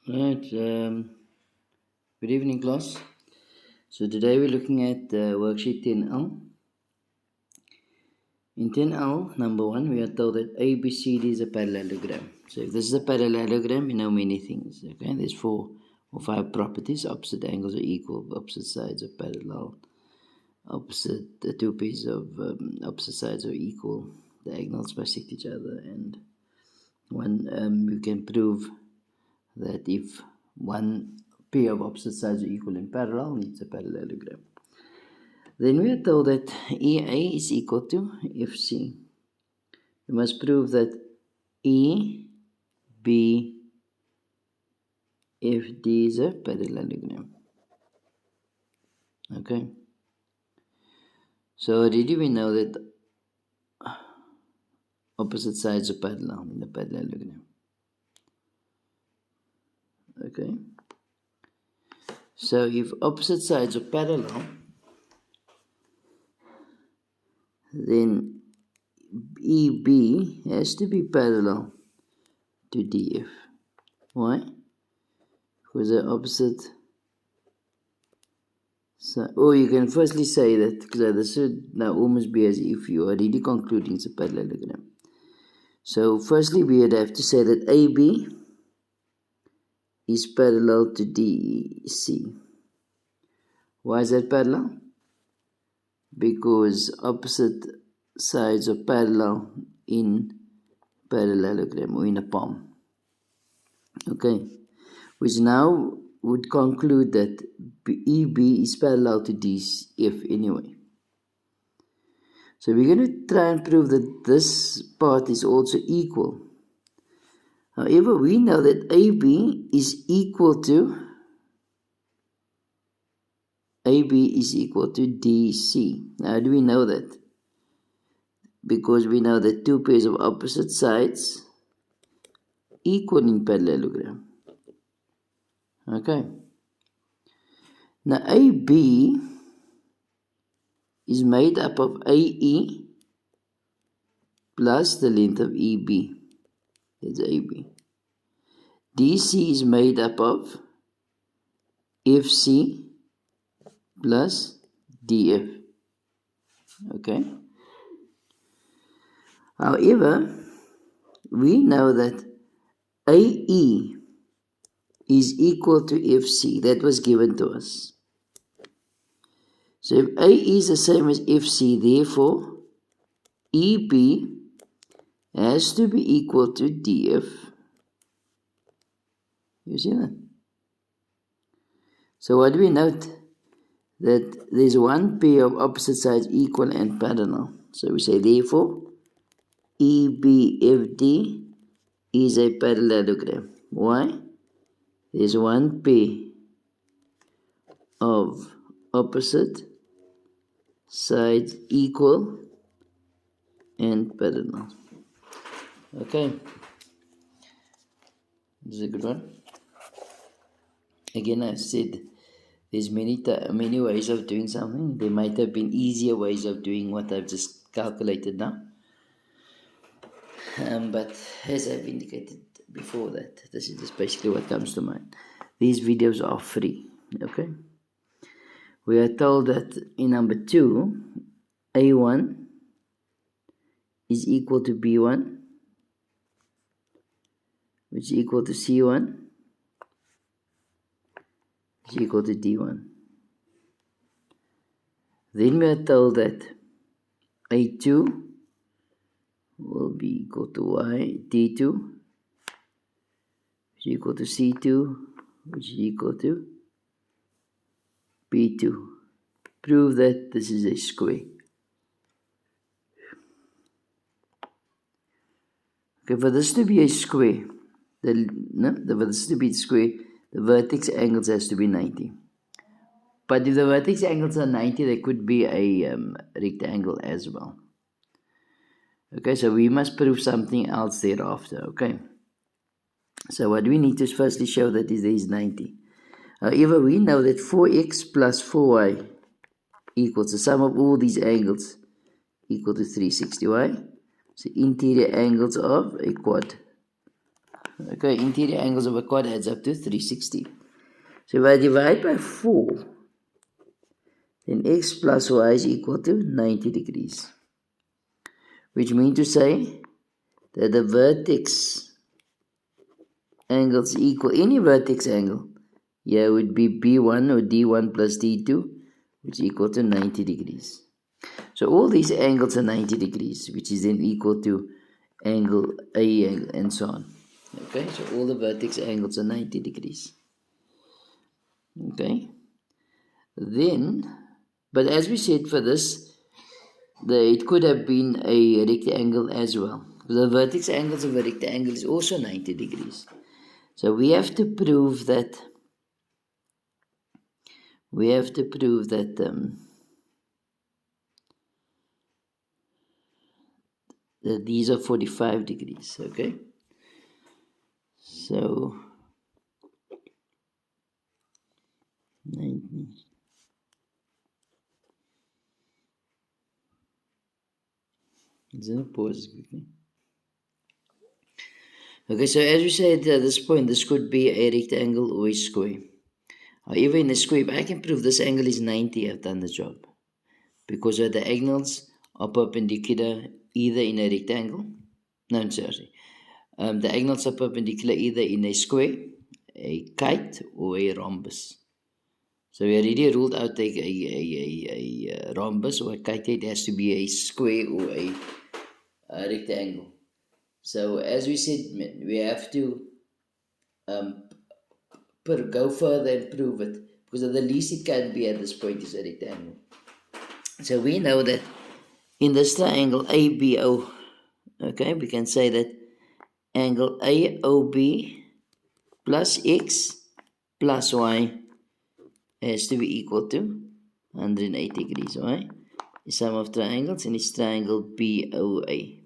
Right. Good evening, class. So today we're looking at worksheet 10L. In 10L, number one, we are told that ABCD is a parallelogram. So if this is a parallelogram, we know many things. Okay, there's 4 or 5 properties. Opposite angles are equal. Opposite sides are parallel. The two pieces of opposite sides are equal. Diagonals bisect each other, and you can prove that if one pair of opposite sides are equal in parallel, it's a parallelogram. Then we are told that EA is equal to FC. We must prove that EBFD is a parallelogram. Okay. So already we know that opposite sides are parallel in the parallelogram. Okay. So if opposite sides are parallel, then EB has to be parallel to DF. Why? Because they're opposite. So, you can firstly say that, because this should now almost be as if you are already concluding it's a parallelogram. So firstly we would have to say that AB is parallel to DC. Why is that parallel? Because opposite sides are parallel in parallelogram or in a palm. Okay, which now would conclude that EB is parallel to DF anyway. So we're going to try and prove that this part is also equal. However, we know that AB is equal to DC. Now, how do we know that? Because we know that two pairs of opposite sides equal in parallelogram. Okay. Now, AB is made up of AE plus the length of EB. That's AB. DC is made up of FC plus DF. Okay. However, we know that AE is equal to FC. That was given to us. So if AE is the same as FC, therefore EB has to be equal to DF. You see that? So what do we note? That there's one pair of opposite sides equal and parallel. So we say therefore EBFD is a parallelogram. Why? There's one pair of opposite sides equal and parallel. Okay, this is a good one. Again, I said there's many ways of doing something. There might have been easier ways of doing what I've just calculated now. But as I've indicated before that, this is just basically what comes to mind. These videos are free. Okay. We are told that in number 2, A1 is equal to B1, which is equal to C1, which is equal to D1. Then we are told that A2 will be equal to Y, D2, which is equal to C2, which is equal to B2. Prove that this is a square. Okay, for this to be a square, for this to be square, the vertex angles has to be 90. But if the vertex angles are 90, there could be a rectangle as well. Okay, so we must prove something else thereafter. Okay, so what we need to firstly show that there is 90. However, we know that 4x plus 4y equals the sum of all these angles equal to 360. Why? So interior angles of a quad. Okay, interior angles of a quad adds up to 360. So if I divide by 4, then x plus y is equal to 90 degrees. Which means to say that the vertex angles equal, any vertex angle here would be B1 or D1 plus D2, which is equal to 90 degrees. So all these angles are 90 degrees, which is then equal to angle A and so on. Okay, so all the vertex angles are 90 degrees. Okay, then, but as we said for this, it could have been a rectangle as well. The vertex angles of a rectangle is also 90 degrees. So we have to prove that that these are 45 degrees. Okay, so 90. Pause quickly. Okay, so as we said at this point, this could be a rectangle or a square. However, in a square, if I can prove this angle is 90, I've done the job. Because the diagonals are perpendicular either in a rectangle. No, I'm sorry. Diagonals are perpendicular either in a square, a kite, or a rhombus. So we already ruled out a rhombus or a kite. It has to be a square or a rectangle. So as we said, we have to go further and prove it, because at the least it can be at this point is a rectangle. So we know that in this triangle ABO, okay, we can say that angle AOB plus x plus y has to be equal to 180 degrees. Why? The sum of triangles, and it's triangle BOA.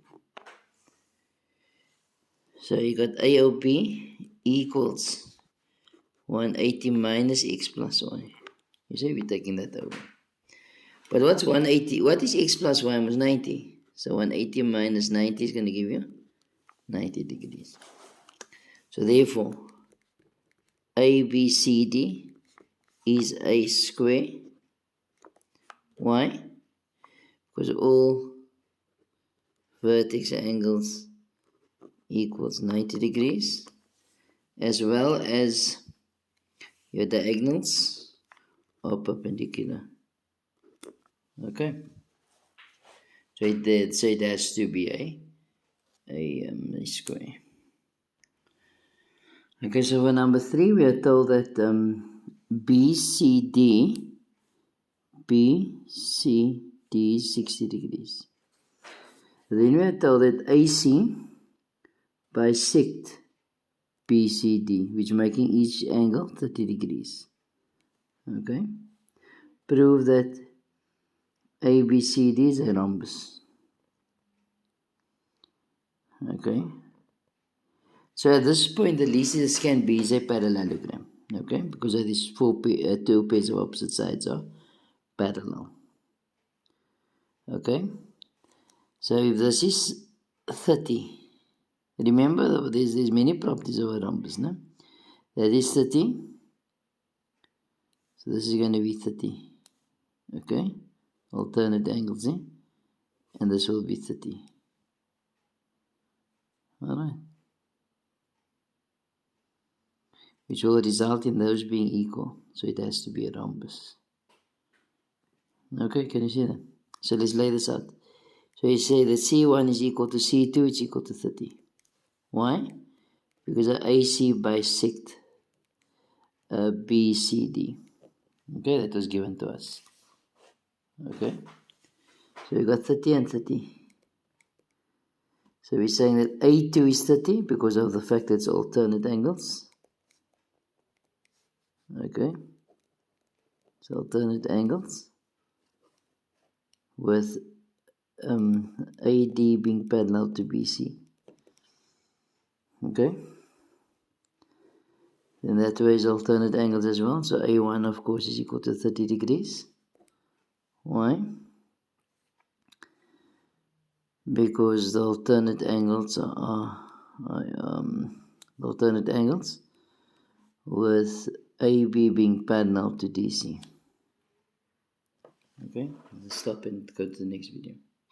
So you got AOB equals 180 minus x plus y. You see, we're taking that over. But what's 180? What is x plus y was 90? So 180 minus 90 is going to give you 90 degrees. So therefore, ABCD is a square. Why? Because all vertex angles equals 90 degrees, as well as your diagonals are perpendicular. Okay, so it has to be a square. Okay, so for number 3, we are told that BCD is 60 degrees. Then we are told that AC bisect BCD, which making each angle 30 degrees. Okay, prove that ABCD is a rhombus. Okay, so at this point, the least this can be is a parallelogram. Okay, because of these two pairs of opposite sides are parallel. Okay, so if this is 30, remember there's many properties of a rhombus, no? That is 30, so this is going to be 30. Okay, alternate angles, and this will be 30. Alright, which will result in those being equal, so it has to be a rhombus. Okay, can you see that? So let's lay this out. So you say that C1 is equal to C2, it's equal to 30. Why? Because the AC bisect BCD. Okay, that was given to us. Okay, so we got 30 and 30. So we're saying that A2 is 30 because of the fact that it's alternate angles. Okay, so alternate angles with AD being parallel to BC. Okay, then that way is alternate angles as well. So A1 of course is equal to 30 degrees. Why? Because the alternate angles are alternate angles with AB being parallel to DC. Okay, let's stop and go to the next video.